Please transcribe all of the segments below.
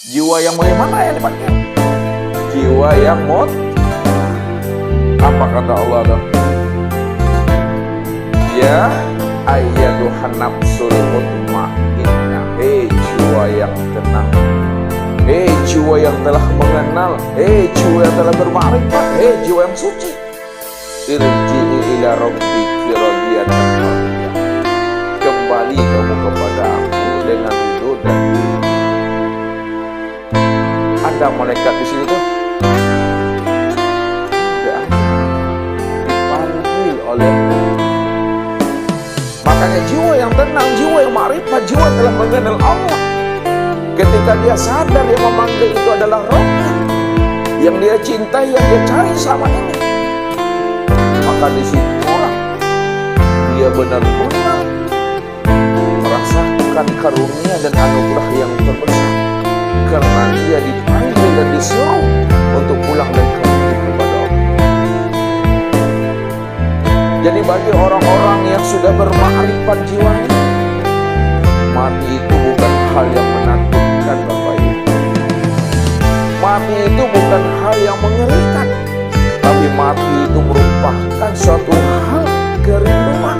Jiwa yang bagaimana yang dipanggil? Jiwa yang apa kata Allah dong? Ya ayyatuhan nafsul mutmainnah, jiwa yang tenang, jiwa yang telah mengenal, jiwa yang telah bermakrifat, jiwa yang suci. Irji'i ila rabbiki radiyatan mardiyah. Kembali kamu kepada Aku dengan ridho dan ridho. Ada malaikat di sini tuh dipanggil oleh Allah. Makanya jiwa yang tenang, jiwa yang makrifat, jiwa yang telah mengenal Allah, ketika dia sadar yang memanggil itu adalah Rabbnya, yang dia cintai, yang dia cari selama ini, maka disitulah dia benar-benar merasakan karunia dan anugerah yang terbesar, karena dia dipanggil dan disuruh untuk pulang dan kembali kepada Allah. Jadi bagi orang-orang yang sudah bermakrifat jiwanya, mati itu bukan hal yang menakutkan, Bapak Ibu. Mati itu bukan hal yang mengerikan, tapi mati itu merupakan suatu hal kerinduan,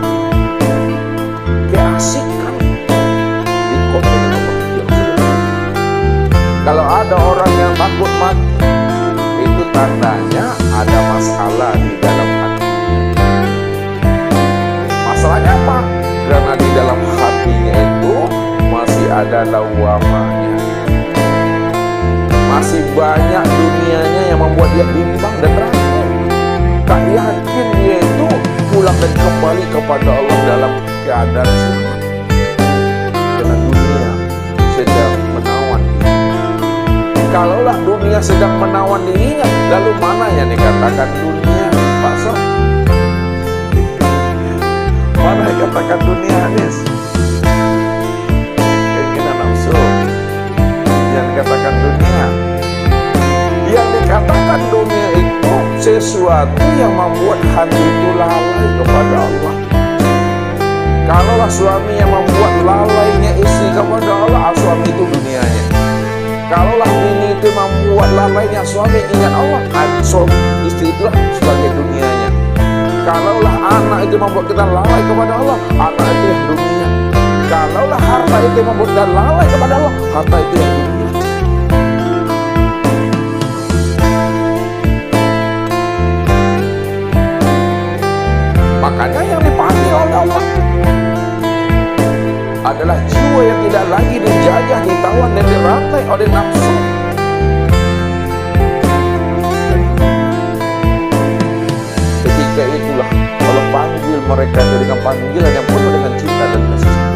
keasikan di kota Allah yang sudah. Kalau ada orang yang takut mati, itu tandanya ada masalah di dalam hati. Masalahnya apa? Karena di dalam hatinya itu masih ada lawamanya, masih banyak dunianya yang membuat dia bimbang dan ragu. Tak yakin dia itu pulang dan kembali kepada Allah dalam keadaan selamat, karena dunia sedang menawan dirinya. Kalaulah dunia sedang menawan dirinya, lalu mana yang dikatakan dunia, Pak Soh? Mana yang dikatakan dunia, Hanis? Keinginan nafsu yang dikatakan dunia. Yang dikatakan dunia itu sesuatu yang membuat hati itu lalai kepada Allah. Kalaulah suami yang membuat lalainya istri kepada Allah, suami itu dunianya. Kalaulah bini itu membuat lalainya suami ingat Allah, istri itulah sebagai dunianya. Kalaulah anak itu membuat kita lalai kepada Allah, anak itu yang dunia. Kalaulah harta itu membuat kita lalai kepada Allah, harta itu yang dunia. Makanya yang dipanggil oleh Allah adalah jiwa yang tidak lagi dijajah, ditawan, dan dirantai oleh nafsu. Ketika itulah Allah panggil mereka dengan panggilan yang penuh dengan cinta dan kasih sayang.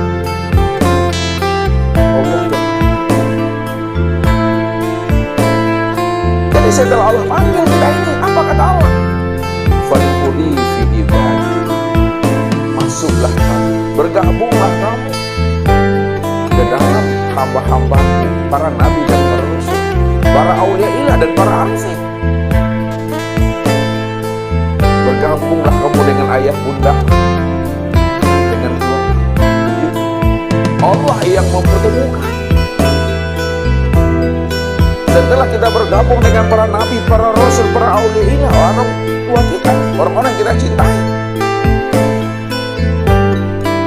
Allah. Jadi setelah Allah panggil kita ini, apa kata Allah? Fadkhuli fi ibadi. Masuklah kamu, bergabunglah kamu ke dalam hamba-hambaku, para nabi dan para rasul, para auliya dan para arif. Bergabunglah kamu dengan ayah bunda, dengan keluarga. Allah yang mempertemukan. Setelah kita bergabung dengan para nabi, para rasul, para auliya, orang tua kita, orang-orang yang kita cintai,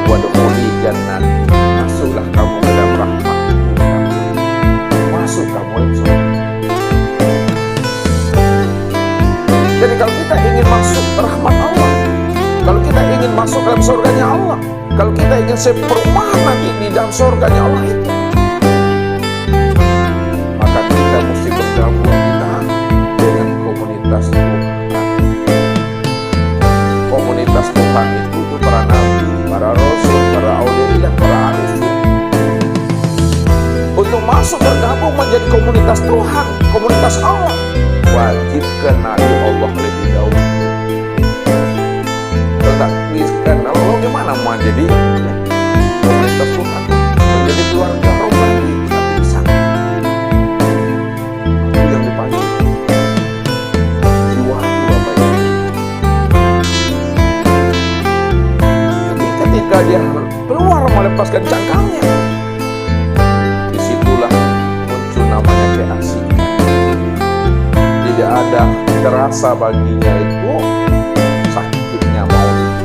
wadkhuli jannati, masuklah kamu ke dalam rahmat-Ku, masuk kamu dalam surga. Jadi kalau kita ingin masuk rahmat Allah, kalau kita ingin masuk dalam surganya Allah, kalau kita ingin seperumahan nanti di dalam surganya Allah itu, maka kita mesti bergabung dengan komunitas Tuhan. Komunitas Tuhan itu para nabi, para rasul, para aulia, para arif. Untuk masuk bergabung menjadi komunitas Tuhan, komunitas Allah, wajib kenali Allah lebih dahulu. Tetapi kenal Allah gimana mau jadi komunitas Tuhan, menjadi keluarga rohani, tidak bisa. Itu yang dipanggil jiwa Bapak Ibu. Ketika dia keluar melepaskan cangkangnya, disitulah muncul namanya sudah terasa baginya itu sakitnya maut itu.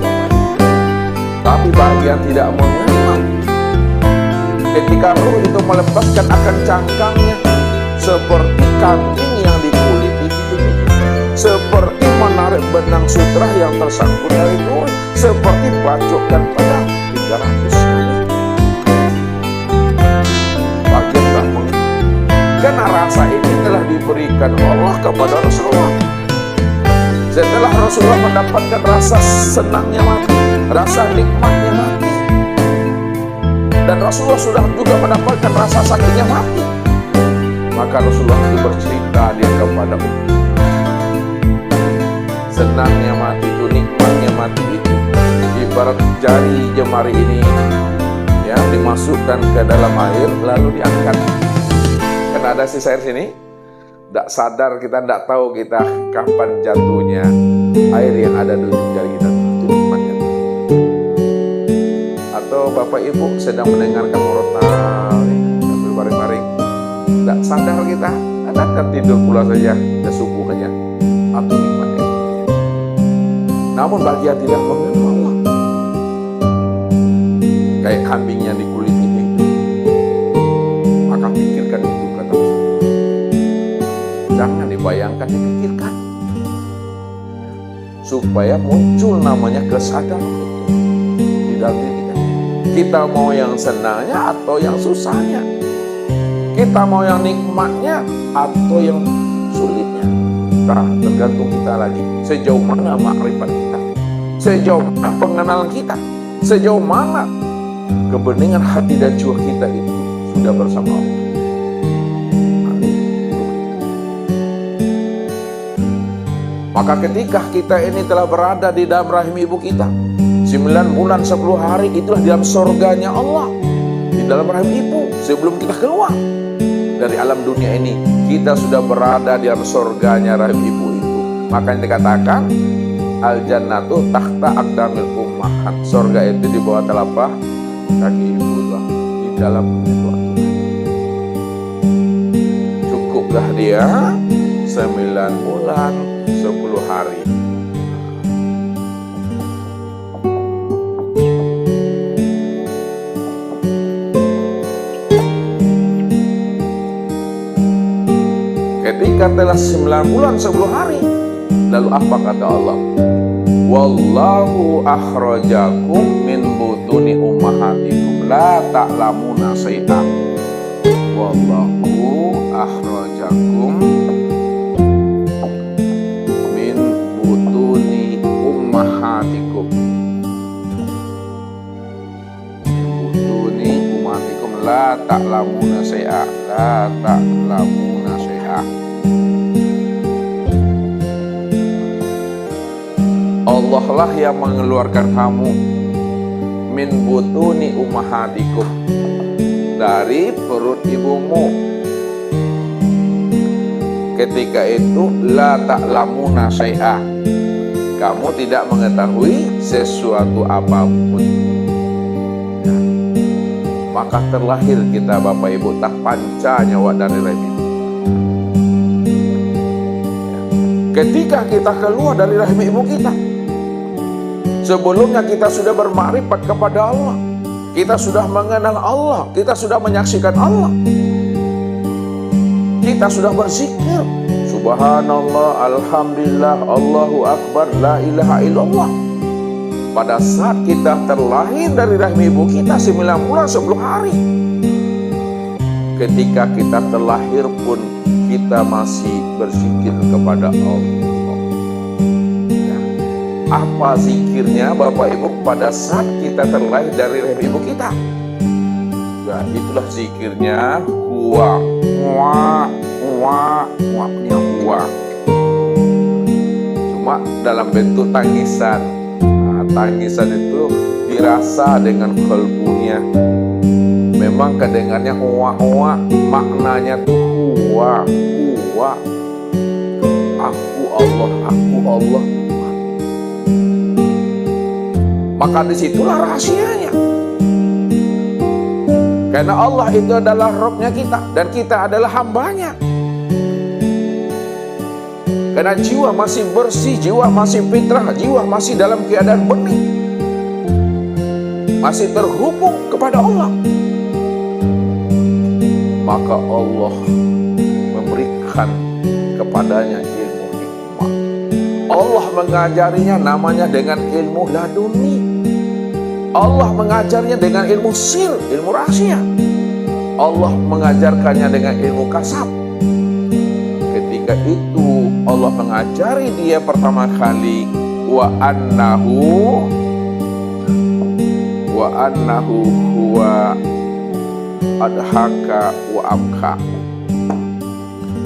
Tapi bagi yang tidak mengenal, ketika ruh itu melepaskan akan cangkangnya, seperti kambing yang dikuliti hidupnya, seperti menarik benang sutra yang tersangkut dari duri, seperti bacokkan pedang 300 kali. Bagian tak mengenal, karena rasa ini telah diberikan Allah kepada Rasulullah. Setelah Rasulullah mendapatkan rasa senangnya mati, rasa nikmatnya mati, dan Rasulullah sudah juga mendapatkan rasa sakitnya mati, maka Rasulullah itu bercerita dia kepada umat, senangnya mati itu, nikmatnya mati itu ibarat jari jemari ini yang dimasukkan ke dalam air lalu diangkat. Kan ada sisa air sini, tidak sadar kita, tidak tahu kita kapan jatuhnya air yang ada di ujung jari kita. Itu nikmatnya. Atau Bapak Ibu sedang mendengarkan murotal sambil baring-baring, tidak sadar kita, ada tidur pula saja, dan subuh saja. Atau nikmatnya. Namun bagi yang tidak mengenal Allah, kayak kambing yang dikuliti itu, maka pikirkan itu, kata Rasulullah. Jangan dibayangkan, dipikirkan, supaya muncul namanya kesadaran itu di dalam diri kita. Kita mau yang senangnya atau yang susahnya, kita mau yang nikmatnya atau yang sulitnya. Nah, tergantung kita lagi, sejauh mana makrifat kita, sejauh mana pengenalan kita, sejauh mana kebeningan hati dan jiwa kita itu sudah bersama Allah. Maka ketika kita ini telah berada di dalam rahim ibu kita 9 bulan 10 hari, itulah di dalam surganya Allah, di dalam rahim ibu. Sebelum kita keluar dari alam dunia ini, kita sudah berada di dalam surganya rahim ibu itu. Makanya dikatakan al-jannatu tahta aqdamil ummahat, surga itu di bawah telapak kaki ibu lah, di dalam itu. Cukuplah dia 9 bulan 10 hari. Ketika telah 9 bulan 10 hari, lalu apa kata Allah? Wallahu akhrajakum min butuni ummahatikum la ta'lamuna syai'an. Wallahu akhrajakum min butuni ummahatikum. Butuni ummahatikum la ta'lamuna syai'an. La ta'lamuna syai'an. Allah lah yang mengeluarkan kamu min butuni ummahatikum, dari perut ibumu. Ketika itu la ta'lamuna syai'ah, kamu tidak mengetahui sesuatu apapun. Ya. Maka terlahir kita Bapak Ibu tak panca nyawa dari rahim ibu. Ya. Ketika kita keluar dari rahim ibu kita, sebelumnya kita sudah bermakrifat kepada Allah, kita sudah mengenal Allah, kita sudah menyaksikan Allah, kita sudah berzikir subhanallah, alhamdulillah, Allahu akbar, la ilaha illallah. Pada saat kita terlahir dari rahim ibu kita 9 bulan 10 hari, ketika kita terlahir pun kita masih berzikir kepada Allah. Apa zikirnya Bapak Ibu pada saat kita terlahir dari rahim ibu kita? Ya, itulah zikirnya huwa, ini huwa. Cuma dalam bentuk tangisan. Nah, tangisan itu dirasa dengan kalbunya. Memang kedengarannya huwa, maknanya tuh huwa. Aku Allah. Maka disitulah rahasianya. Karena Allah itu adalah Rabb-nya kita, dan kita adalah hambanya. Karena jiwa masih bersih, jiwa masih fitrah, jiwa masih dalam keadaan bening, masih terhubung kepada Allah. Maka Allah memberikan kepadanya ilmu hikmah. Allah mengajarinya namanya dengan ilmu laduni. Allah mengajarnya dengan ilmu sir, ilmu rahasia. Allah mengajarkannya dengan ilmu kasab. Ketika itu Allah mengajari dia pertama kali wa annahu huwa adhaka wa abka.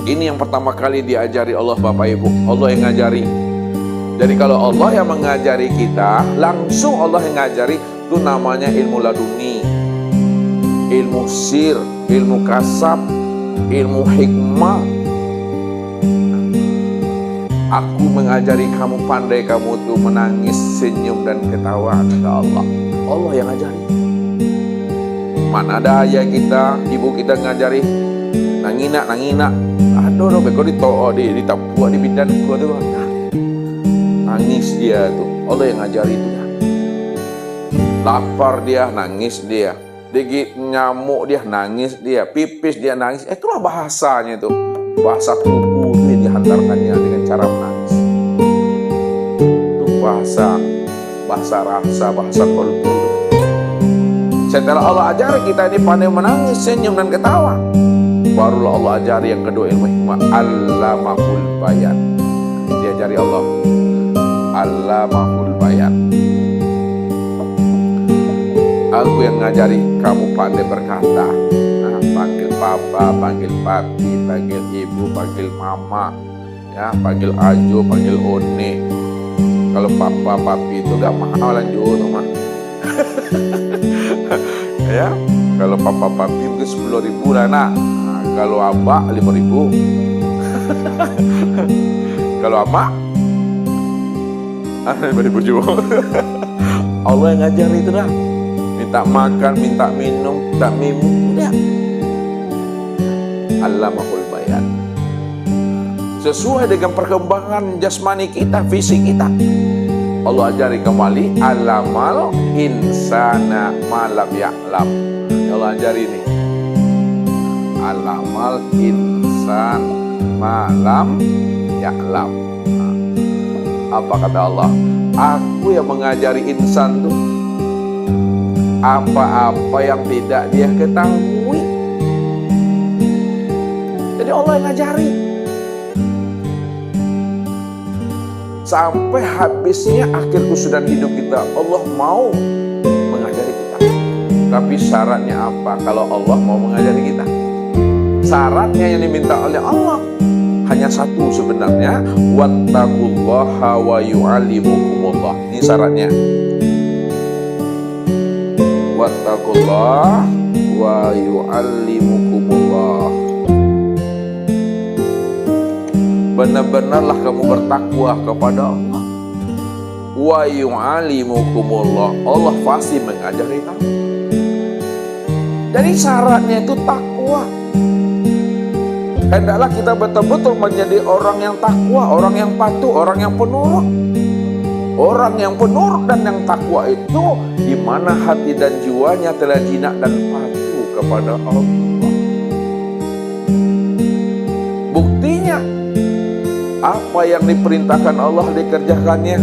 Ini yang pertama kali diajari Allah, Bapak Ibu. Allah yang ngajari. Jadi kalau Allah yang mengajari kita, langsung Allah yang ngajari, itu namanya ilmu laduni, ilmu sir, ilmu kasab, ilmu hikmah. Aku mengajari kamu pandai kamu tuh menangis, senyum, dan ketawa, kata Allah. Allah yang ngajari. Mana ada ayah kita, ibu kita ngajari nangina. Aduh, beko di tapua di bidan gua tuh. Nangis dia tuh. Allah yang ngajari itu ya. Lapar dia, nangis dia. Digigit nyamuk dia, nangis dia. Pipis dia, nangis. Itulah bahasanya itu. Bahasa tubuh dia dihantarkannya dengan cara menangis. Itu bahasa rasa, bahasa kolbu. Setelah Allah ajari kita ini pandai menangis, senyum, dan ketawa, barulah Allah ajari yang kedua ilmu hikmah, Allamahul bayan. Diajari Allah Allamahul bayan. Aku yang ngajari kamu pandai berkata. Panggil papa, panggil papi, panggil ibu, panggil mama, ya, panggil ajo, panggil one. Kalau papa, papi itu gak mahal lanjut mah. Ya, kalau papa, papi mungkin 10.000 lah nak. Nah, kalau abah 5.000. Kalau ama 5.000 juga. Allah yang ngajar itu dah. Minta makan, minta minum, minta minum, udah. Allamahul bayan. Sesuai dengan perkembangan jasmani kita, fisik kita, Allah ajari kembali alamal insana malam ya'lam. Allah ajari ini alamal insan malam ya'lam. Apa kata Allah? Aku yang mengajari insan tuh apa-apa yang tidak dia ketahui. Jadi Allah yang ngajari sampai habisnya akhir usudan hidup kita. Allah mau mengajari kita. Tapi syaratnya apa kalau Allah mau mengajari kita? Syaratnya yang diminta oleh Allah hanya satu sebenarnya, wattaqullaha wa yu'allimukumullah. Ini syaratnya. Wattaqullaha wa yu'allimukumullah. Benar-benarlah kamu bertakwa kepada Allah. Wa yu'allimukumullah. Allah pasti mengajari kamu. Jadi syaratnya itu takwa. Hendaklah kita betul-betul menjadi orang yang takwa, orang yang patuh, orang yang penurut. Orang yang penurut dan yang takwa itu di mana hati dan jiwanya telah jinak dan patuh kepada Allah. Buktinya, apa yang diperintahkan Allah dikerjakannya,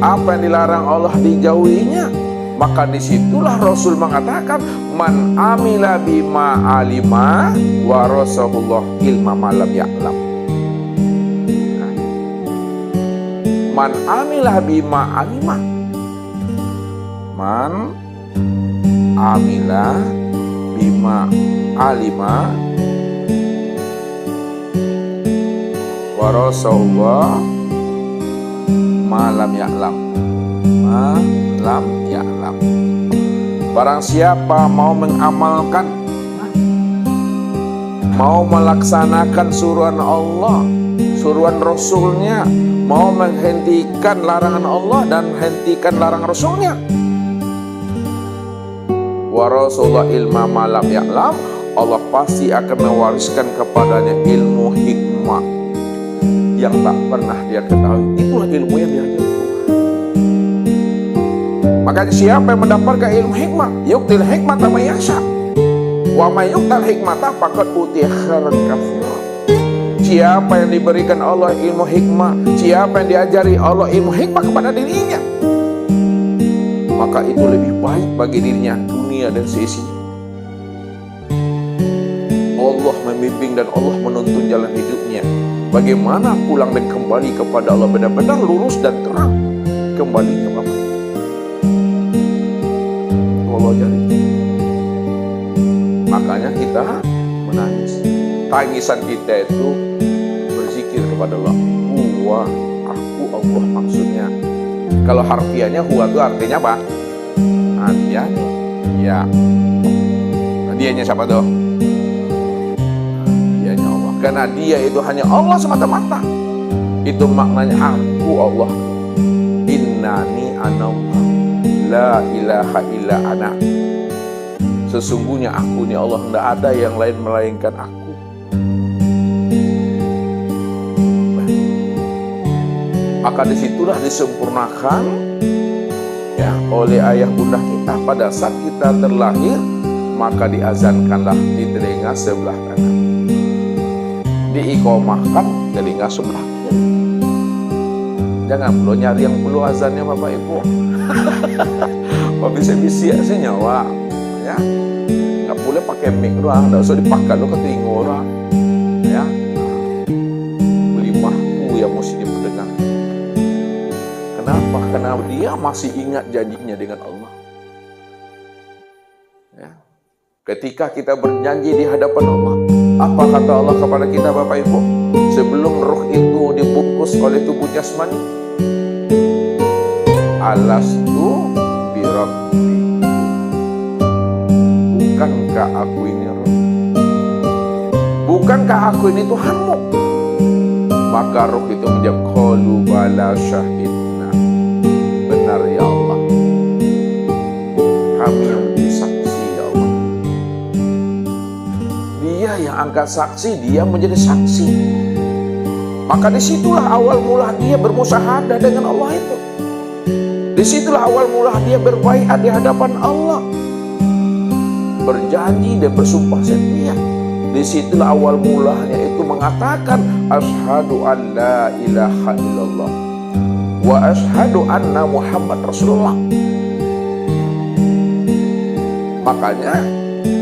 apa yang dilarang Allah dijauhinya. Maka disitulah Rasul mengatakan, man amila bima alima warasahullah ilma malam ya'lam. Man amila bima alima, man amila bima alima warasahullah malam ya'lam. Malam ya'lam. Barang siapa mau mengamalkan, mau melaksanakan suruhan Allah, suruhan Rasulnya, mau menghentikan larangan Allah dan hentikan larangan Rasulnya, wa rasulullah ilma malam ya'lam, Allah pasti akan mewariskan kepadanya ilmu hikmah yang tak pernah dia ketahui. Itulah ilmu yang diajar Tuhan. Makanya siapa yang mendapatkan ilmu hikmah, yu'til hikmata man yasha. Wa may yu'tal hikmata faqad utiya khairan katsira. Siapa yang diberikan Allah ilmu hikmah, siapa yang diajari Allah ilmu hikmah kepada dirinya, maka itu lebih baik bagi dirinya dunia dan seisinya. Allah membimbing dan Allah menuntun jalan hidupnya. Bagaimana pulang dan kembali kepada Allah benar-benar lurus dan terang kembalinya Bapak. Allah jadi. Makanya kita menangis. Tangisan kita itu berzikir kepada Allah. Huwa, aku Allah maksudnya. Kalau harfiahnya huwa itu artinya apa? Hadiahnya. Ya. Hadiahnya siapa tuh? Hadiahnya Allah. Karena dia itu hanya Allah semata-mata. Itu maknanya aku Allah. Innani anallah. La ilaha illa ana. Sesungguhnya aku ini Allah, tidak ada yang lain melainkan aku. Maka disitulah disempurnakan ya oleh ayah bunda kita pada saat kita terlahir, maka diazankanlah di telinga sebelah kanan, diiqomahkan telinga sebelah kiri. Jangan perlu nyari yang perlu azannya Bapak Ibu. Bisa-bisa sih nyawa ya, nggak boleh pakai mic doang, nggak usah dipakai lo ke telinga orang ya. Belimahku yang mesti dipendengar. Kenapa? Karena dia masih ingat janjinya dengan Allah ya. Ketika kita berjanji di hadapan Allah, apa kata Allah kepada kita Bapak Ibu? Sebelum roh itu dibungkus oleh tubuh jasmani, alastu birabbi, bukankah aku ini roh? Bukankah aku ini Tuhanmu? Maka roh itu menjawab, qalu bala syahidna. Benar ya Allah, kami yang menjadi saksi ya Allah. Dia yang angkat saksi, dia menjadi saksi. Maka disitulah awal mula dia bermusyahadah dengan Allah itu. Disitulah awal mula dia berbaiat di hadapan Allah, berjanji dan bersumpah setia. Disitulah awal mulanya itu mengatakan asyhadu an la ilaha illallah wa asyhadu anna Muhammad Rasulullah. Makanya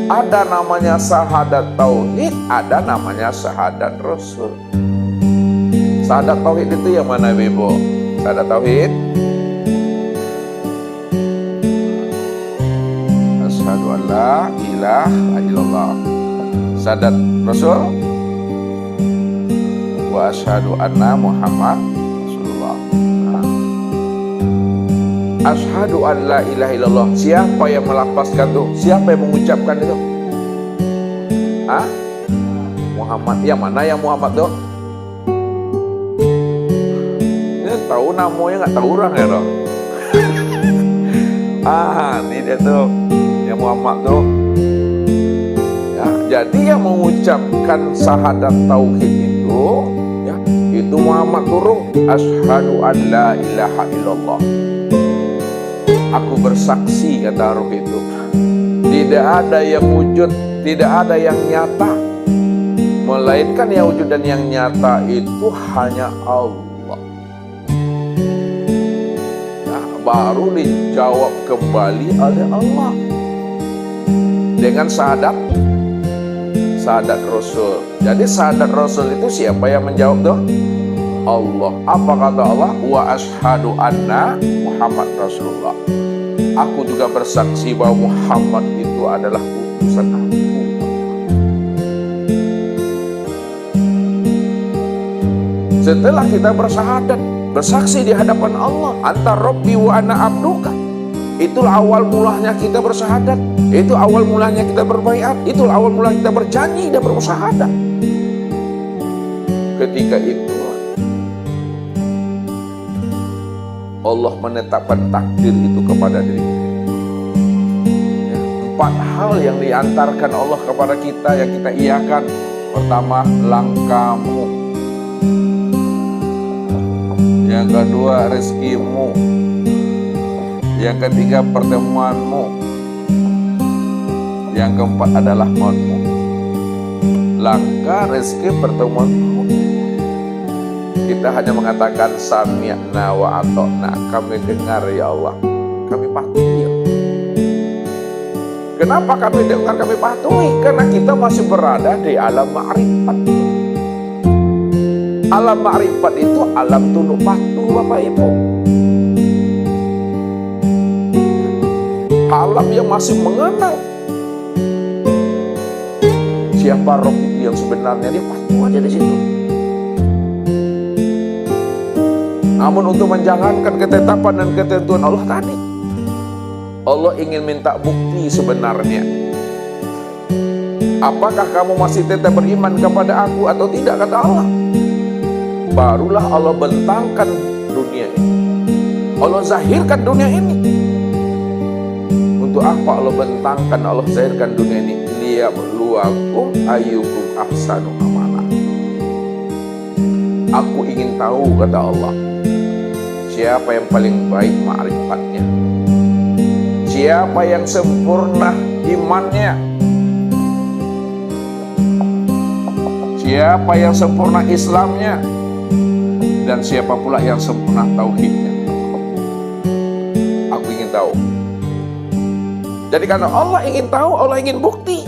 ada namanya syahadat tauhid, ada namanya syahadat rasul. Syahadat tauhid itu yang mana Ibu? Syahadat tauhid, asyhadu an la ilaha illallah. Syahadat rasul, wa asyhadu anna Muhammad Rasulullah. Asyhadu an la ilaha illallah. Siapa yang melafazkan itu? Siapa yang mengucapkan itu? Muhammad. Yang mana yang Muhammad tuh? Tahu namanya nggak tahu orang ya dong. Ini dia tuh yang Muhammad tuh ya. Jadi yang mengucapkan syahadat tauhid itu ya, itu Muhammad turun asyhadu an la ilaha illallah. Aku bersaksi, kata roh itu, tidak ada yang wujud, tidak ada yang nyata, melainkan yang wujud dan yang nyata itu hanya Allah. Baru dijawab kembali oleh Allah dengan syahadat Rasul. Jadi syahadat Rasul itu siapa yang menjawab tuh? Allah. Apa kata Allah? Wa asyhadu anna Muhammad Rasulullah. Aku juga bersaksi bahwa Muhammad itu adalah utusan aku. Setelah kita bersyahadat, bersaksi di hadapan Allah, antar Rabbi wa ana abduka, itulah awal mulanya kita bersyahadat, itu awal mulanya kita berbaiat, itu awal mulanya kita berjanji dan bersyahadat. Ketika itu Allah menetapkan takdir itu kepada diri kita. 4 hal yang diantarkan Allah kepada kita yang kita iakan. Pertama, langkamu. Yang kedua, rezekimu. Yang ketiga, pertemuanmu. Yang keempat adalah mautmu. Langkah rezeki pertemuanmu. Kita hanya mengatakan sami'na wa ata'na. Kami dengar ya Allah, kami patuhi. Kenapa kami dengar, kami patuhi? Karena kita masih berada di alam ma'rifat. Alam ma'rifat itu alam tunduk patuh, Bapak Ibu. Alam yang masih mengenal siapa Rob itu yang sebenarnya, dia patuh aja di situ. Namun untuk menjalankan ketetapan dan ketentuan Allah tadi, Allah ingin minta bukti sebenarnya. Apakah kamu masih tetap beriman kepada aku atau tidak, kata Allah. Barulah Allah bentangkan dunia ini. Allah zahirkan dunia ini. Untuk apa Allah bentangkan, Allah zahirkan dunia ini? Liyabluwakum ayyukum ahsanu amala. Aku ingin tahu, kata Allah, siapa yang paling baik ma'rifatnya, siapa yang sempurna imannya, siapa yang sempurna Islamnya, dan siapa pula yang sempurna tauhidnya. Aku ingin tahu. Jadi karena Allah ingin tahu, Allah ingin bukti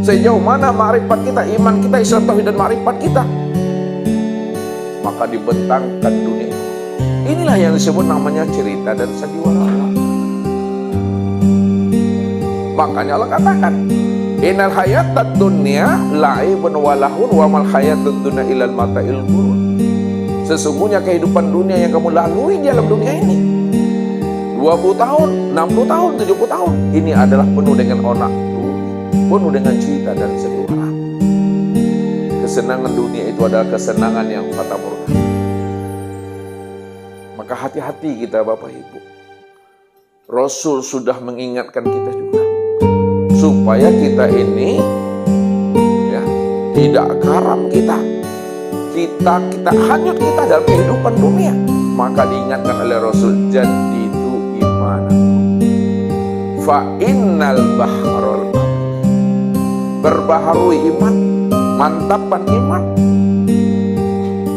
sejauh mana ma'rifat kita, iman kita, Islam, tauhid, dan ma'rifat kita, maka dibentangkan dunia. Inilah yang disebut namanya cerita dan sandiwara Allah. Makanya Allah katakan, innal hayatad dunya la'ibun wa lahun wa mal hayatud dunya illal mata'il ghurur. Sesungguhnya kehidupan dunia yang kamu lalui di dalam dunia ini, 20 tahun, 60 tahun, 70 tahun, ini adalah penuh dengan onak, penuh dengan cerita dan sandiwara. Kesenangan dunia itu adalah kesenangan yang fata morgana. Maka hati-hati kita, Bapak Ibu. Rasul sudah mengingatkan kita juga, supaya kita ini ya, tidak karam kita hanyut kita dalam kehidupan dunia. Maka diingatkan oleh Rasul, jadidu imanakum fa innal bahrul, berbaharui iman, mantapkan iman,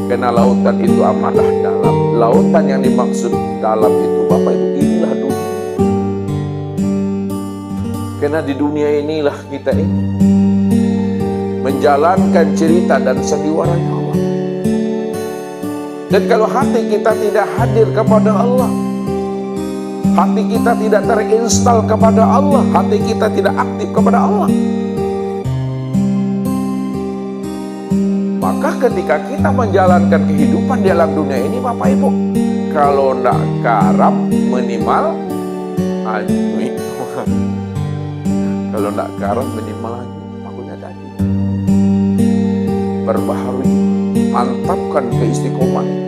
karena lautan itu amatlah dalam. Lautan yang dimaksud dalam itu, Bapak Ibu, inilah dunia. Karena di dunia inilah kita ini menjalankan cerita dan sandiwaranya Allah. Dan kalau hati kita tidak hadir kepada Allah, hati kita tidak terinstal kepada Allah, hati kita tidak aktif kepada Allah, maka ketika kita menjalankan kehidupan di alam dunia ini, Bapak Ibu, kalau tidak karam minimal anjui. Kalau tidak karam minimal anjui, makanya tadi berbaharui, mantapkan keistiqomahan.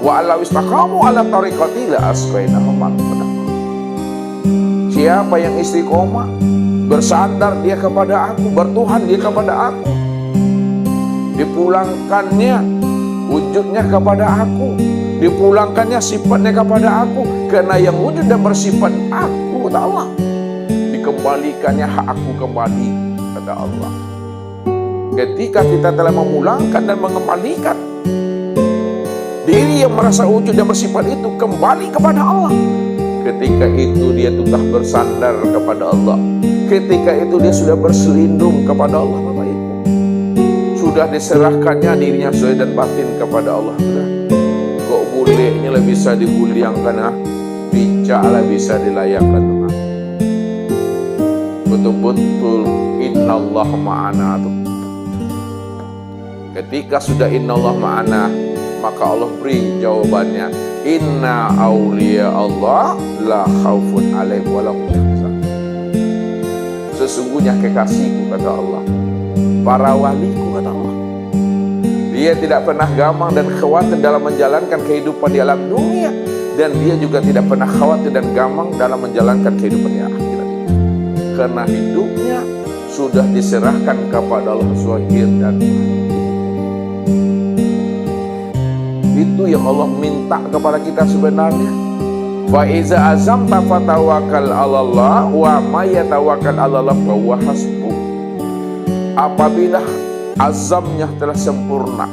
Wa ala istaqamu ala tariqati la asqainahum ma'an. Siapa yang istiqomah, bersandar dia kepada aku, bertuhan dia kepada aku, dipulangkannya wujudnya kepada aku, dipulangkannya sifatnya kepada aku, karena yang wujud dan bersifat aku, kata Allah, dikembalikannya hak aku kembali, kata Allah. Ketika kita telah memulangkan dan mengembalikan diri yang merasa wujud dan bersifat itu kembali kepada Allah, ketika itu dia sudah bersandar kepada Allah, ketika itu dia sudah berselindung kepada Allah, Bapak Ibu. Sudah diserahkannya dirinya zahir dan batin kepada Allah. Kok boleh ini lah bisa dibuliangkan, bijak lah bisa dilayangkan. Betul-betul innallah ma'ana. Ketika sudah innallah ma'ana, maka Allah beri jawabannya, inna awliya Allah la khaufun alaihim wa lahum yahzanun. Sesungguhnya kekasihku, kata Allah, para waliku, kata Allah, dia tidak pernah gamang dan khawatir dalam menjalankan kehidupan di alam dunia, dan dia juga tidak pernah khawatir dan gamang dalam menjalankan kehidupan di akhirat, karena hidupnya sudah diserahkan kepada Allah zahir dan batin. Itu itu yang Allah minta kepada kita sebenarnya. Fa iza azamta fatawakkal 'alallah wa may yatawakkal 'alallah fa huwa hasbuh. Apabila azamnya telah sempurna,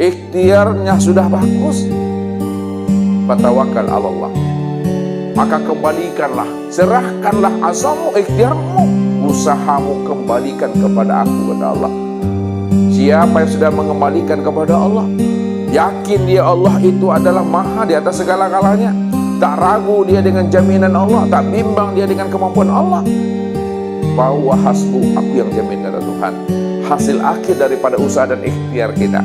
ikhtiarnya sudah bagus, fatawakkal 'alallah, maka kembalikanlah, serahkanlah azammu, ikhtiarmu, usahamu kembalikan kepada aku, kata Allah. Siapa yang sudah mengembalikan kepada Allah, yakin dia Allah itu adalah maha di atas segala-galanya, tak ragu dia dengan jaminan Allah, tak bimbang dia dengan kemampuan Allah, bahwa hasbu, aku yang jamin, kata Tuhan. Hasil akhir daripada usaha dan ikhtiar kita,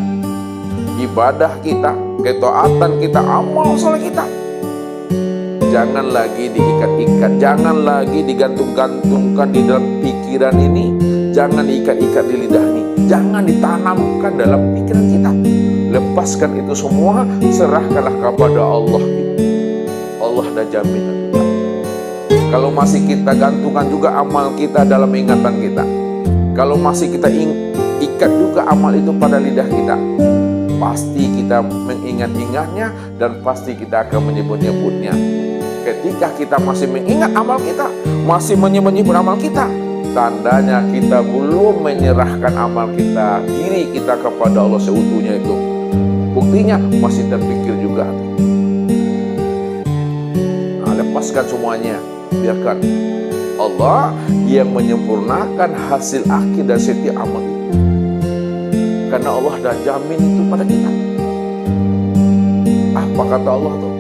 ibadah kita, ketaatan kita, amal soleh kita, jangan lagi diikat-ikat, jangan lagi digantung-gantungkan di dalam pikiran ini, jangan diikat-ikat di lidah ini, jangan ditanamkan dalam pikiran kita. Lepaskan itu semua, serahkanlah kepada Allah. Allah dah jamin kita. Kalau masih kita gantungkan juga amal kita dalam ingatan kita, kalau masih kita ikat juga amal itu pada lidah kita, pasti kita mengingat-ingatnya dan pasti kita akan menyebut-nyebutnya. Ketika kita masih mengingat amal kita, masih menyebut-nyebut amal kita, tandanya kita belum menyerahkan amal kita, diri kita kepada Allah seutuhnya itu. Buktinya masih terpikir juga. Nah, lepaskan semuanya, biarkan Allah yang menyempurnakan hasil akhir dari setiap amal itu. Karena Allah dah jamin itu pada kita. Apa kata Allah tuh?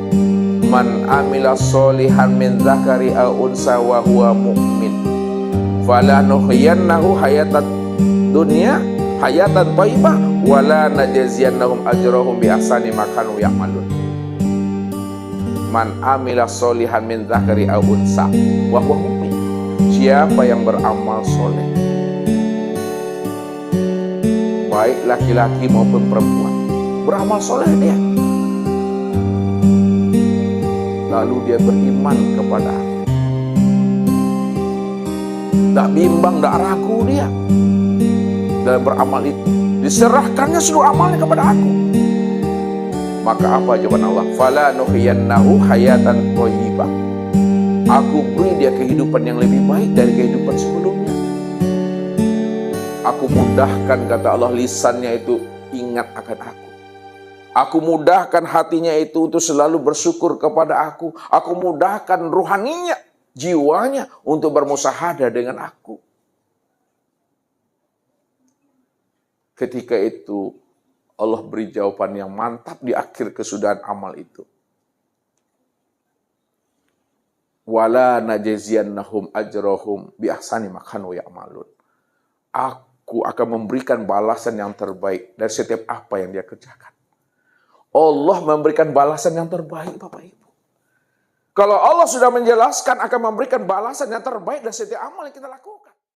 Man amila solihan min zakari aw unsa wa huwa mu'min falanuhyiyannahu hayatan dunya hayatan thayyibah wa la najziyannahum ajrahum bi ahsani ma kanu ya'malun. Man amila solihan min zakari aw unsa wa huwa mu'min. Siapa yang beramal soleh, baik laki-laki maupun perempuan, beramal soleh dia, lalu dia beriman kepada aku, tak bimbang, tak ragu dia dalam beramal itu, diserahkannya seluruh amalnya kepada aku. Maka apa jawaban Allah? Fala nuhyiyannahu hayatan thayyibah. Aku beri dia kehidupan yang lebih baik dari kehidupan sebelumnya. Aku mudahkan, kata Allah, lisannya itu ingat akan aku. Aku mudahkan hatinya itu untuk selalu bersyukur kepada aku. Aku mudahkan ruhaninya, jiwanya untuk bermusahadah dengan aku. Ketika itu Allah beri jawaban yang mantap di akhir kesudahan amal itu. Wala najziyannahum ajrahum bi ahsani ma kanu ya'malun. Aku akan memberikan balasan yang terbaik dari setiap apa yang dia kerjakan. Allah memberikan balasan yang terbaik, Bapak Ibu. Kalau Allah sudah menjelaskan akan memberikan balasan yang terbaik dari setiap amal yang kita lakukan.